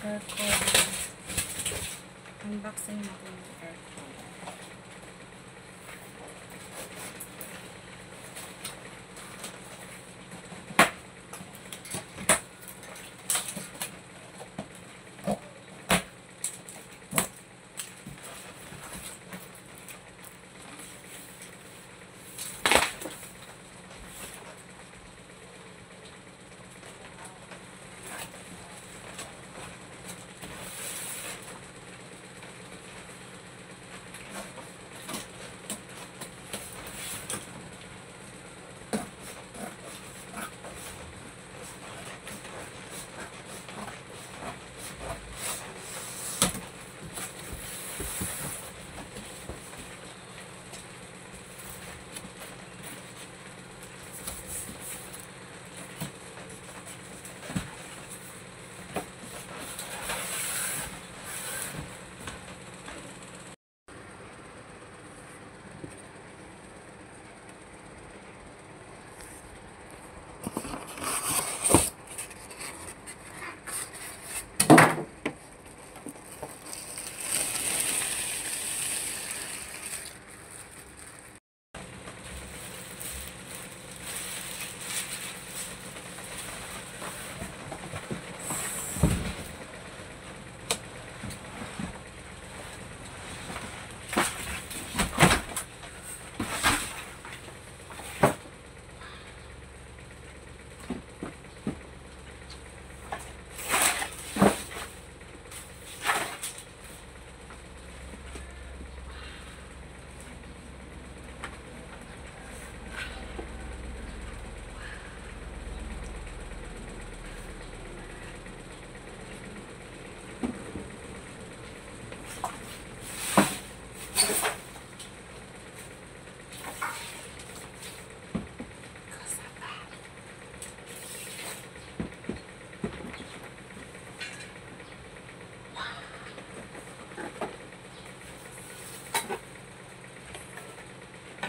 air cooler. Unboxing natin yung air cooler.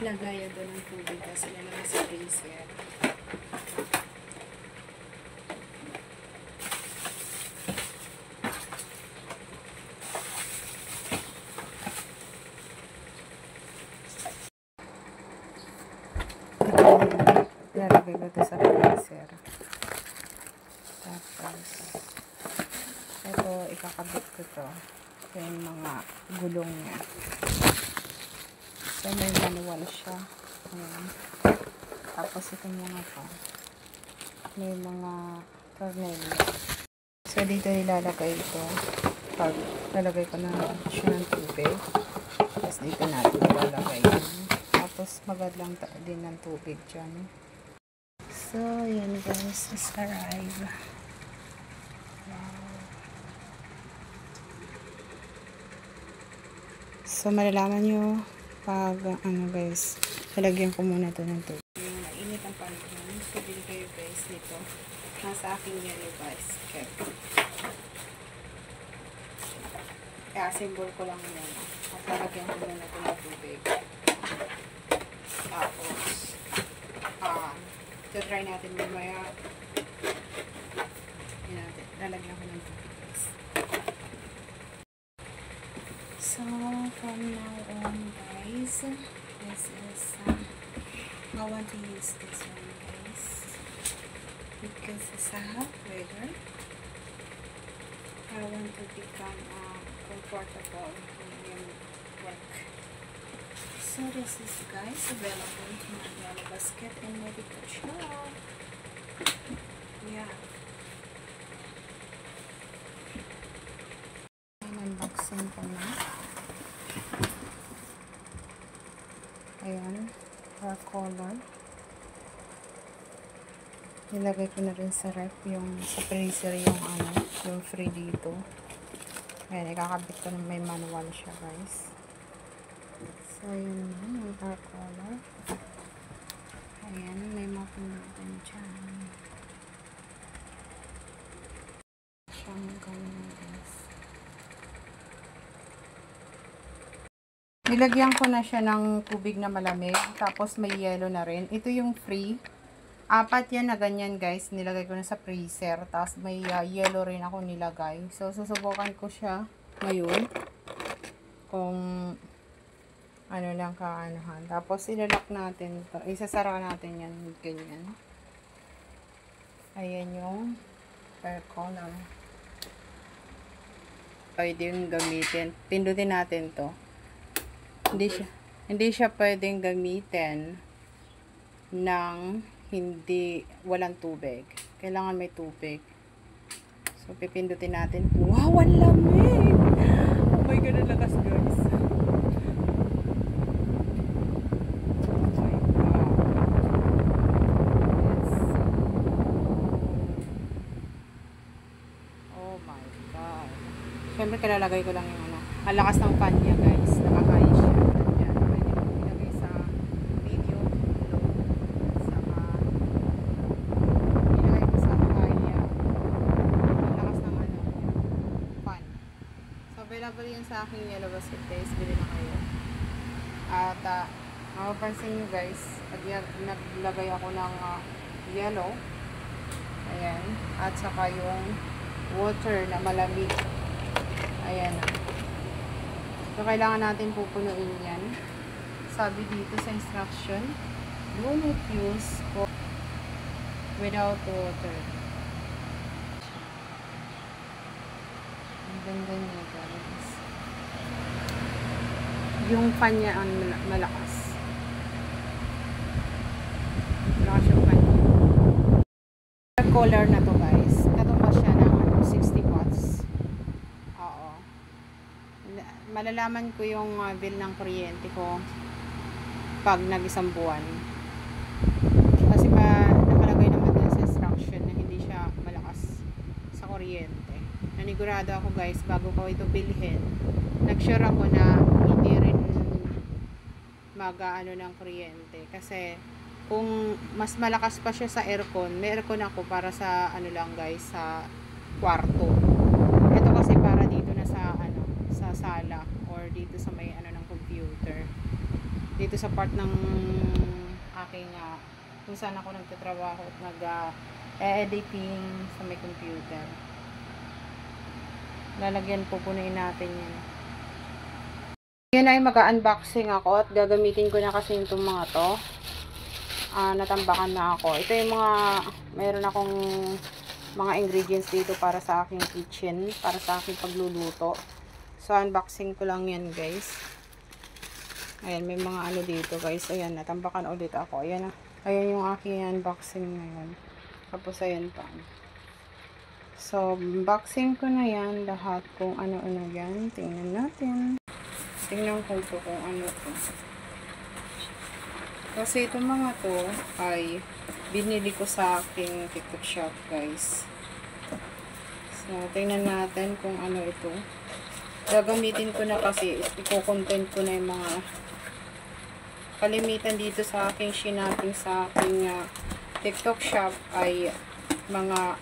Lagay doon ng tubig kasi lalagay sa freezer. Lalagay ko ito sa freezer. Tapos ito ikakabit ko ito. Ito yung mga gulong niya. So, may manual siya. Ayan. Tapos, itong mga to. May mga tornilyo. So, dito nilalagay ito. Pag lalagay ko na siya ng tubig. Tapos, dito natin nilalagay yun. Tapos, magad lang din ng tubig dyan. So, yan guys. It's arrive. Wow. So, malalaman nyo pag, guys, lalagyan ko muna ito ng tubig. Mainit ang panahon. So, din kayo guys dito. Nasa akin yan guys. Check. Kaya, symbol ko lang yan. At lalagyan ko muna ito ng tubig. Tapos, try natin mamaya. Yan natin. Lalagyan ko ng tubig guys. So, from now on guys, this is, I want to use this one guys, because it's a hot weather. I want to become comfortable in work. So, this is guys, available in my Yellow Basket and medical shop. Yeah. Unboxing ko na. Ayan, hair color. Nilagay ko na rin sa ref yung sa freezer yung free dito. Ayan, ikakabit ko na, may manual siya guys. So, yun naman yung hair color. Ayan, may mapunutan dyan. Siyang ganyan guys. Nilagyan ko na siya ng tubig na malamig. Tapos may yellow na rin. Ito yung free. Apat yan na ganyan guys. Nilagay ko na sa freezer. Tapos may yellow rin ako nilagay. So, susubukan ko siya ngayon. Kung ano lang kaanahan. Tapos, ilalak natin to. Isasara natin yan. Ganyan. Ayan yung air color. Pwede yung gamitin. Pindutin natin to. Hindi siya pwedeng gamitin ng walang tubig. Kailangan may tubig. So, pipindutin natin. Wow, ang lamig! Oh my God, ang lakas guys. Oh my God. Siyempre, kalalagay ko lang yung ano. Ang lakas ng fan niya guys. Nakakaya siya. Ayan. Pwede mo ilagay sa video. Saka ilagay ko sa kaya. Ang lakas ng ano. Fan. So, available yan sa aking yellow basket guys. Bili na kayo. At, mapapansin nyo guys, naglagay ako ng yellow. Ayan. At saka yung water na malamig. Ayan. So, kailangan natin pupunuin yan. Sabi dito sa instruction, do not use without water. Ang ganda niya guys. Yung fan niya ang malakas. Malakas yung fan niya. Color na to guys. Natumba siya ng 60 watts. Oo. Malalaman ko yung bill ng kuryente ko pag nag-isang buwan. Kasi nakalagay naman din sa instruction na hindi siya malakas sa kuryente. Nanigurado ako guys bago ko ito bilhin. Nag-sure ako na hindi rin mag-ano ng kuryente. Kasi kung mas malakas pa siya sa aircon, may aircon ako para sa ano lang guys, sa kwarto. Ito kasi para dito na sa ano, sa sala or dito sa may ano ng computer. Dito sa part ng aking kung saan ako nagtatrabaho at nag-editing sa may computer. Lalagyan, pupunuin natin yan. Yan ay mag-unboxing ako at gagamitin ko na kasi itong mga to. Natambakan na ako. Ito yung mga, mayroon akong mga ingredients dito para sa aking kitchen, para sa aking pagluluto. So, unboxing ko lang yan guys. Ayan, may mga ano dito guys. Ayan, natambakan ulit ako. Ayan, ayan yung aking unboxing ngayon. Tapos, ayan pa. So, unboxing ko na yan lahat kung ano-ano yan. Tingnan natin. Tingnan ko ito kung ano to. Kasi itong mga to ay binili ko sa aking TikTok shop guys. So, tingnan natin kung ano ito. Gagamitin ko na kasi i-content ko na yung mga kalimitan dito sa aking shinaping sa aking TikTok shop ay mga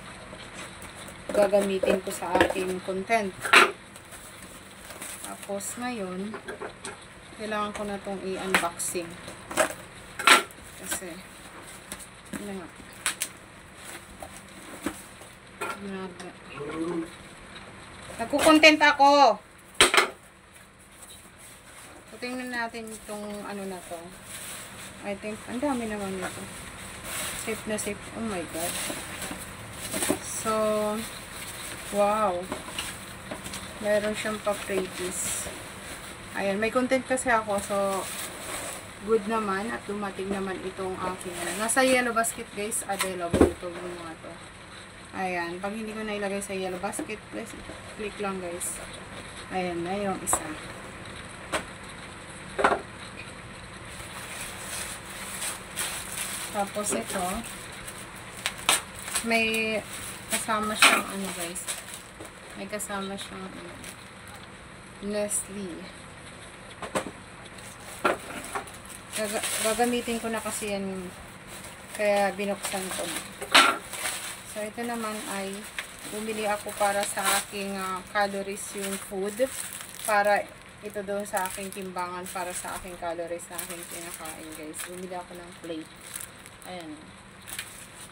gagamitin ko sa aking content. Tapos ngayon, kailangan ko na itong i-unboxing. Kasi, ano nga. Nagkukontent ako. So, tingnan natin itong ano na to. I think, ang dami naman ito. Safe na safe. Oh my God. So, wow. Meron siyang pa-freebies. Ayan, may content kasi ako. So, good naman at dumating naman itong aking nasa yellow basket guys, available ito yung mga to. Ayan, pag hindi ko na ilagay sa yellow basket, please click lang guys. Ayan na yung isa. Tapos ito, may kasama siyang ano guys, may kasama siyang Nestle. Gagamitin ko na kasi yan, kaya binuksan ko na. So, ito naman ay bumili ako para sa aking calories yung food, para ito doon sa aking timbangan, para sa aking calories na aking kinakain guys. Bumili ako ng plate. Ayan.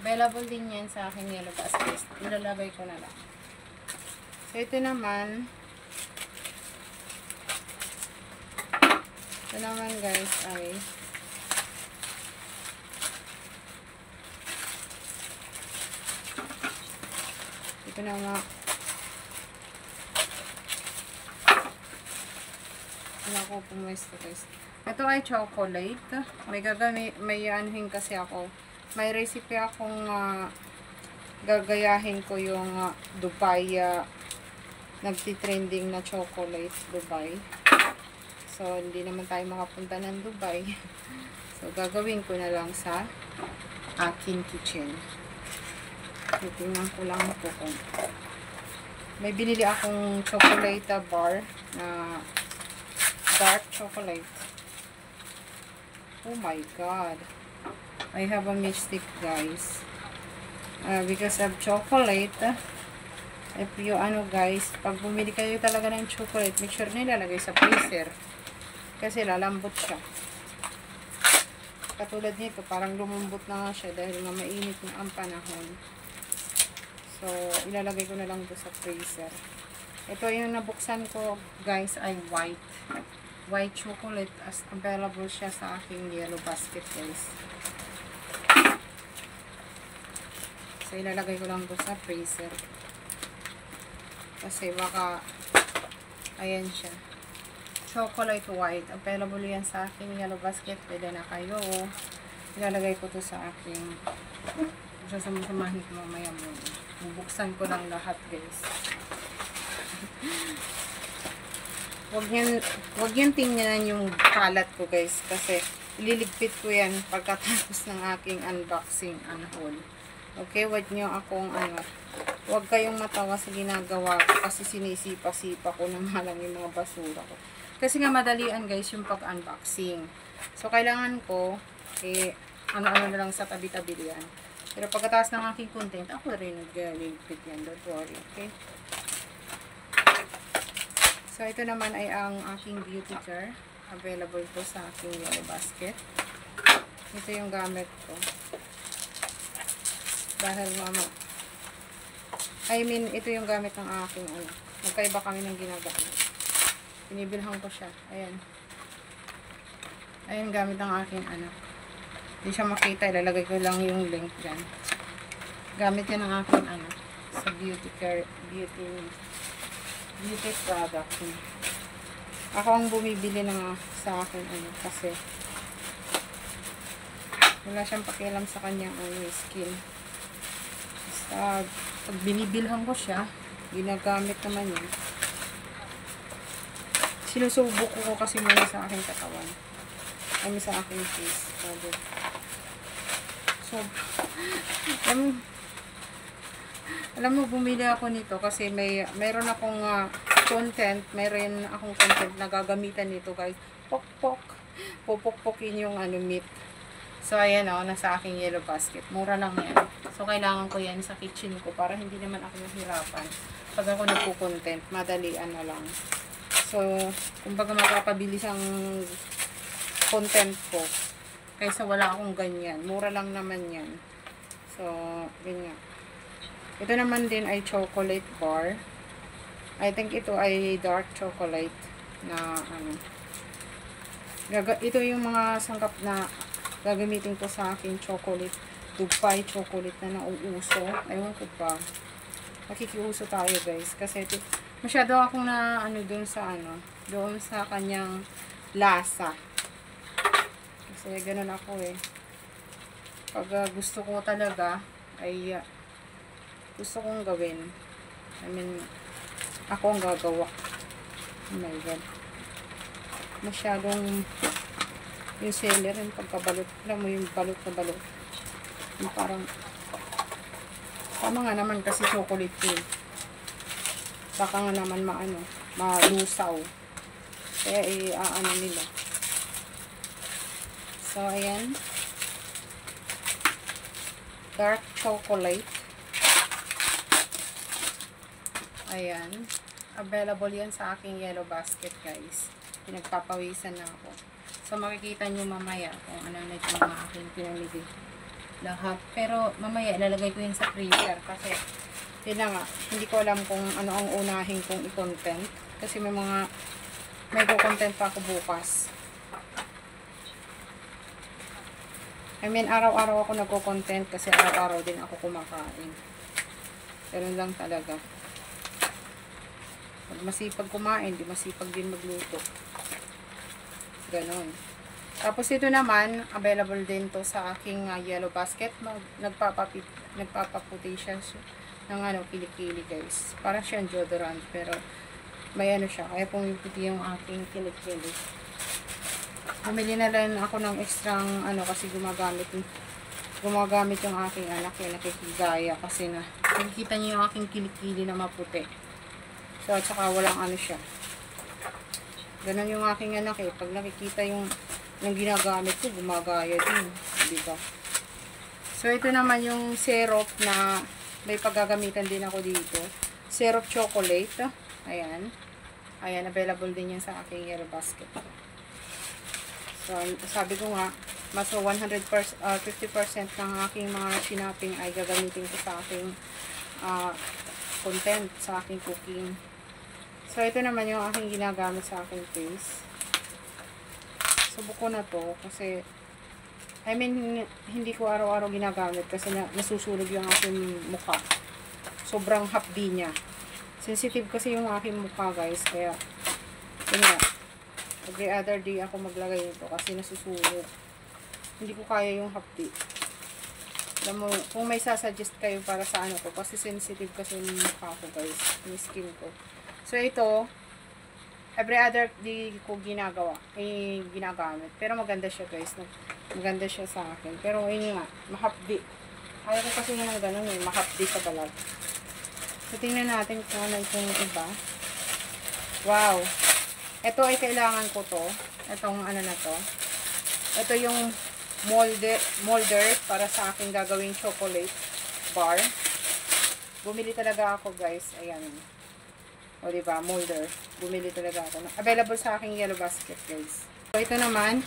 Available din yan sa aking yellow basket. Ilalagay ko na lang. So, ito naman guys ay ito naman ako pumesto guys. Ito ay chocolate. May anuhin kasi ako. May recipe akong gagayahin ko yung Dubai nagtitrending na chocolate Dubai. So, hindi naman tayo makapunta ng Dubai. So, gagawin ko na lang sa aking kitchen. Titingnan ko lang po kung may binili akong chocolate bar na dark chocolate. Oh my god. I have a mistake guys. Because of chocolate, if you guys, pag bumili kayo talaga ng chocolate, make sure na ilalagay sa freezer. Kasi lalambot siya. Katulad nito, parang lumambot na nga siya dahil nga mainit na ang panahon. So, ilalagay ko na lang ito sa freezer. Ito yung nabuksan ko, guys, ay white. White chocolate as available siya sa aking yellow basket, guys. So, ilalagay ko lang ito sa freezer. Kasi baka, ayan siya. Chocolate white. Available yan sa aking yellow basket. Pwede na kayo. Ilalagay ko to sa aking sasamahin ko mamaya muna. Bubuksan ko lang lahat guys. Wag yan tingnan yung kalat ko guys. Kasi ililigpit ko yan pagkatapos ng aking unboxing haul. Okay, wag nyo akong wag kayong matawa sa ginagawa ko kasi sinisipa-sipa ko na lang yung mga basura ko. Kasi nga madalian guys yung pag-unboxing. So, kailangan ko, ano-ano na lang sa tabi-tabi yan. Pero pagkatapos ng aking content, ako rin nag-ligpit yan. Don't worry, okay? So, ito naman ay ang aking beauty jar. Available po sa aking yellow basket. Ito yung gamit ko. Dahil ito yung gamit ng aking magkaiba kami ng ginagamit. Pinibilhan ko siya. Ayan. Ayan gamit ng aking anak. Hindi siya makita. Ilalagay ko lang yung link dyan. Gamit yan ng aking anak. Sa beauty product. Ako ang bumibili sa akin kasi wala siyang pakialam sa kanyang skin. Basta pag binibilhan ko siya, ginagamit naman yun. Sinusubok ko kasi muna sa aking katawan. Sa aking face. So, alam mo, bumili ako nito kasi mayroon akong content na gagamitan nito guys. Pupukpukin yung meat. So, ayan nasa aking yellow basket. Mura lang yan. So, kailangan ko yan sa kitchen ko para hindi naman ako mahirapan. Pag ako nagpo-content, madalian na lang. So, kumbaga mapapabilis ang content ko. Kaysa wala akong ganyan. Mura lang naman yan. So, ganyan. Ito naman din ay chocolate bar. I think ito ay dark chocolate na ito yung mga sangkap na gagamitin ko sa aking chocolate. Dubai chocolate na nauuso. Ayun ko pa. Makikiuso tayo guys. Kasi ito, masyado akong doon sa kanyang lasa. Kasi ganun ako Pag gusto ko talaga, ay gusto kong gawin. Ako ang gagawa. Oh my God. Masyadong yung seller, yung pagkabalot. Alam mo yung balot na balot. Yung parang tama nga naman kasi chocolate yun. Baka nga naman malusaw. Kaya nila. So, ayan. Dark chocolate. Ayan. Available yan sa aking yellow basket, guys. Pinagpapawisan na ako. So, makikita nyo mamaya kung ano na itong mga aking pinamili. lahat. Pero mamaya ilalagay ko yun sa freezer kasi yun na nga, hindi ko alam kung ano ang unahin kong i-content kasi may content pa ako bukas. I mean, araw-araw ako nagko-content kasi araw-araw din ako kumakain. Ganun lang talaga. Pag masipag kumain, di masipag din magluto. Ganun. Tapos ito naman, available din to sa aking yellow basket. Nagpapaputi siya ng kilikili guys. Parang siyang deodorant pero may siya. Kaya pumiputi yung aking kilikili. Bumili na lang ako ng extra kasi gumagamit yung aking anak yung nakikigaya kasi nakikita niyo yung aking kilikili na maputi. So at saka walang siya. Ganun yung aking anak pag nakikita yung ginagamit ko, gumagaya din, diba? So ito naman yung syrup na may paggagamitan din ako dito. Syrup chocolate. Ayan. Ayan, available din yan sa aking yellow basket. So, sabi ko nga, mas 50% ng aking mga shinaping ay gagamitin ko sa aking content, sa aking cooking. So, ito naman yung aking ginagamit sa aking face. Subok ko na to kasi, I mean, hindi ko araw-araw ginagamit kasi nasusunog yung aking mukha. Sobrang hapdi niya. Sensitive kasi yung aking mukha guys, kaya, yun nga. Every other day ako maglagay nito kasi nasusunog. Hindi ko kaya yung hapdi. Alam mo, kung may sasuggest kayo para sa ko, kasi sensitive kasi yung mukha ko guys, yung skin ko. So ito, every other day ko ginagamit. Pero maganda siya guys. Maganda siya sa akin. Pero yun nga, mahapdi. Ayaw ko kasi nga ganun mahapdi sa balag. So tingnan natin kung ano itong iba. Wow! Ito ay kailangan ko to. Itong na to. Ito yung molder para sa aking gagawing chocolate bar. Bumili talaga ako guys. Ayan. O diba, molder. Bumili talaga ako. Available sa aking yellow basket guys. So ito naman,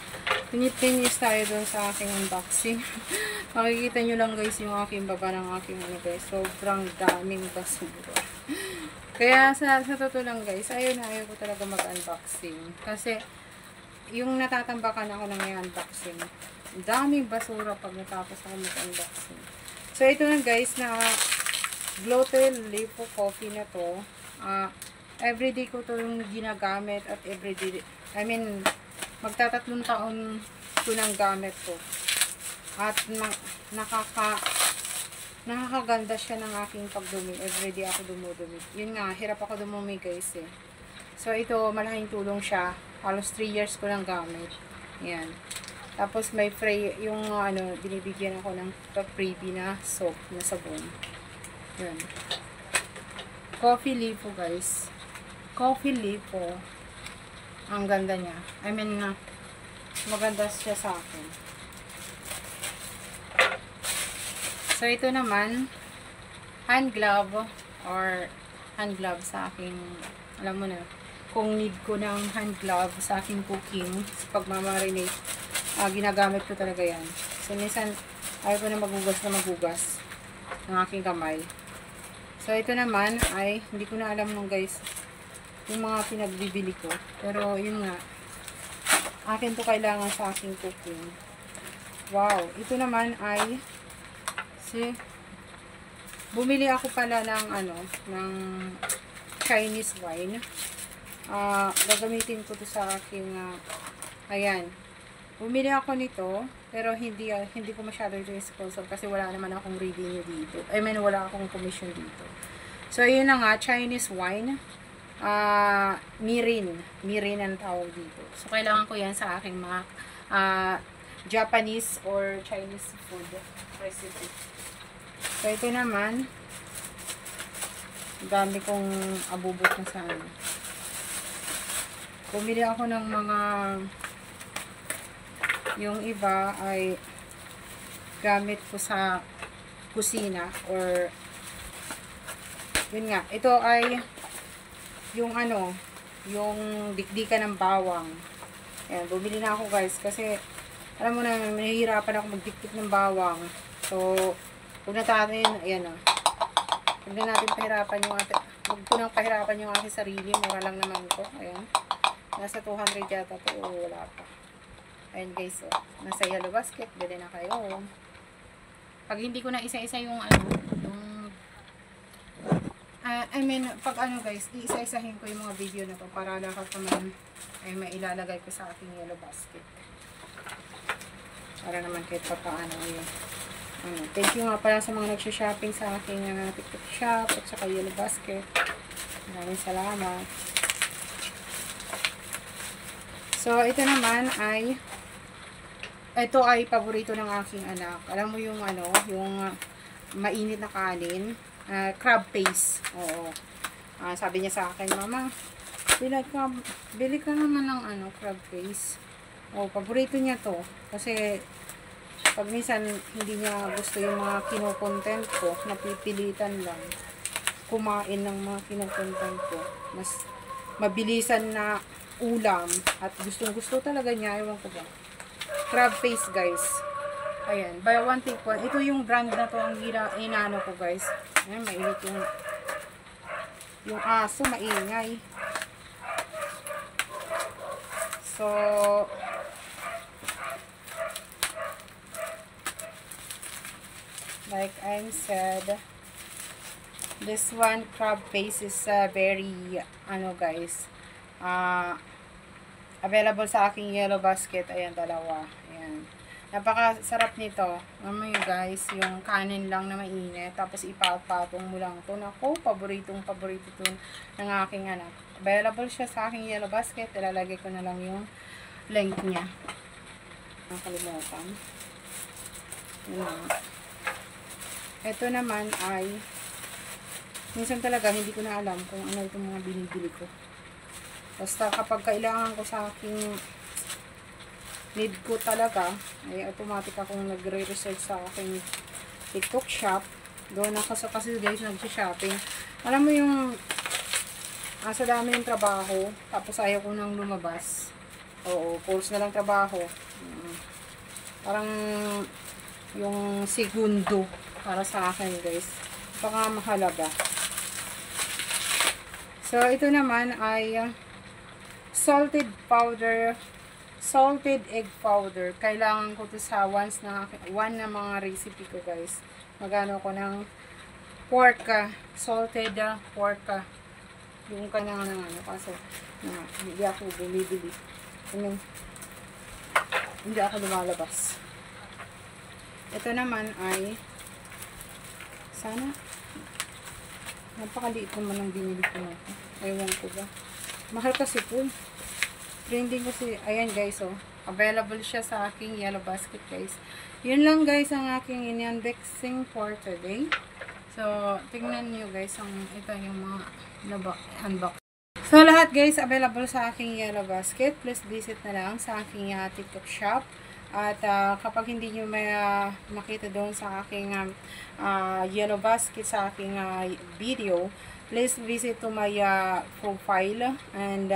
finish tayo dun sa aking unboxing. Makikita nyo lang guys yung aking baba ng aking guys. Sobrang daming basura. Kaya sa totoo lang guys, ayaw ko talaga mag-unboxing. Kasi, yung natatambakan ako ng i-unboxing, daming basura pag natapos ako mag-unboxing. So, ito na guys, na Glotel Lipo Coffee na to. Everyday ko to yung ginagamit at everyday, I mean, magtatatlong taon ko ng gamit ko. At nakakaganda siya ng aking pagdumi. Everyday ako dumudumi. Yun nga, hirap ako dumumi guys So, ito, malaking tulong siya. Halos 3 years ko lang gamit. Yan. Tapos, may free, yung binibigyan ako ng freebie na soap, na sabon. Yan. Coffee Lipo guys. Coffee Lipo. Ang ganda niya. I mean, maganda siya sa akin. So, ito naman, hand glove or hand glove sa aking, alam mo na, kung need ko ng hand glove sa aking cooking, sa pagmamarinate, ginagamit ko talaga yan. So, minsan, ayaw ko na magugas ng aking kamay. So, ito naman ay, hindi ko na alam nung guys, yung mga pinagbibili ko. Pero, yun nga, akin to kailangan sa aking cooking. Wow! Ito naman ay, bumili ako pala ng ng Chinese wine. Gagamitin ko to sa aking ayan. Bumili ako nito pero hindi ko masyado ito sponsor kasi wala naman akong revenue dito. I mean wala akong commission dito. So yun na nga, Chinese wine. Mirin ang tawag dito. So kailangan ko yan sa aking mga Japanese or Chinese food recipe. So, ito naman, dami kong abubot na sa Bumili ako ng mga, yung iba ay gamit ko sa kusina or, yun nga, ito ay yung yung dikdikan ng bawang. Ayan, bumili na ako guys kasi, alam mo na, nahihirapan ako magdikdik ng bawang. So, So, huwag na natin, ayan o. Huwag na natin pahirapan yung ating, huwag ko nang pahirapan yung aking sarili. Mura lang naman ito. Ayan. Nasa 200 yata ito. O, wala pa. Ayan guys, o. Nasa Yellow Basket. Bili na kayo. Pag hindi ko na isa-isa yung ano, yung pag ano guys, iisa-isahin ko yung mga video na to para lahat naman ay mailalagay ko sa aking Yellow Basket. Para naman kahit pa paano yun. Thank you nga pala sa mga nagsha-shopping sa aking TikTok shop at saka Yellow Basket. Maraming salamat. So, ito naman ay paborito ng aking anak. Alam mo yung ano, yung mainit na kanin. Crab paste. Oo. Sabi niya sa akin, Mama, bili ka naman ng ano, crab paste. Paborito niya to. Kasi, pag minsan hindi niya gusto yung mga kinokontent ko, napipilitan lang kumain ng mga kinokontent ko. Mas mabilisan na ulam at gustong-gusto talaga niya. Ewan ko ba. Crab paste, guys. Ayan, buy one take one. Ito yung brand na to ang inaano ko guys. Ayan, mainit yung aso, maingay. So, like I said, this one crab paste is very, ano guys, available sa aking Yellow Basket. Ayan, dalawa. Ayan. Napakasarap nito. Alam mo guys, yung kanin lang na mainit. Tapos ipapatong mo lang ito. Naku, paborito ito ng aking anak. Available siya sa aking Yellow Basket. Ilalagay ko na lang yung link niya. Nakalimutan. Ito naman ay minsan talaga hindi ko na alam kung ano itong mga binibili ko. Basta kapag kailangan ko sa aking need ko talaga, ay automatic akong nagre-research sa aking TikTok shop. Doon ako kasi guys nag-shopping. Alam mo yung sa dami ng trabaho, tapos ayaw ko nang lumabas. Oo, pulse na lang trabaho. Parang yung segundo para sa akin guys. Baka mahalaga. So, ito naman ay salted egg powder. Kailangan ko to sa one na mga recipe ko guys. Magano ko ng pork, salted pork. Yung kailangan ng ano kasi hindi ako bumibili. Hindi ako lumalabas. Ito naman ay sana napakaliit naman ang binili ko na ito. Ewan ko ba. Mahal kasi po. Trending kasi, ayan guys, available siya sa aking Yellow Basket guys. Yun lang guys ang aking in-unboxing for today. So, tingnan nyo guys, ito yung mga unbox. So, lahat guys, available sa aking Yellow Basket. Please visit na lang sa aking TikTok shop. At kapag hindi nyo may makita doon sa aking Yellow Basket, sa aking video, please visit to my profile and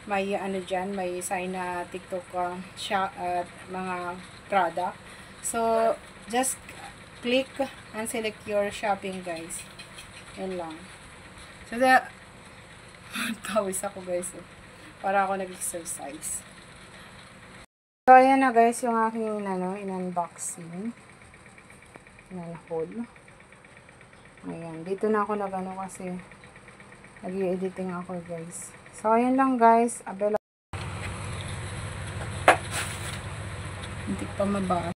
may ano dyan, may sign na TikTok shop at mga product. So, just click and select your shopping guys. Yan lang. So, tawis ako guys. Para ako nag-exercise. So, ayan na guys yung aking in-unboxing. In-haul. Ayan. Dito na ako nag-ano kasi nag-i-editing ako guys. So, ayan lang guys. Hindi pa mabasa.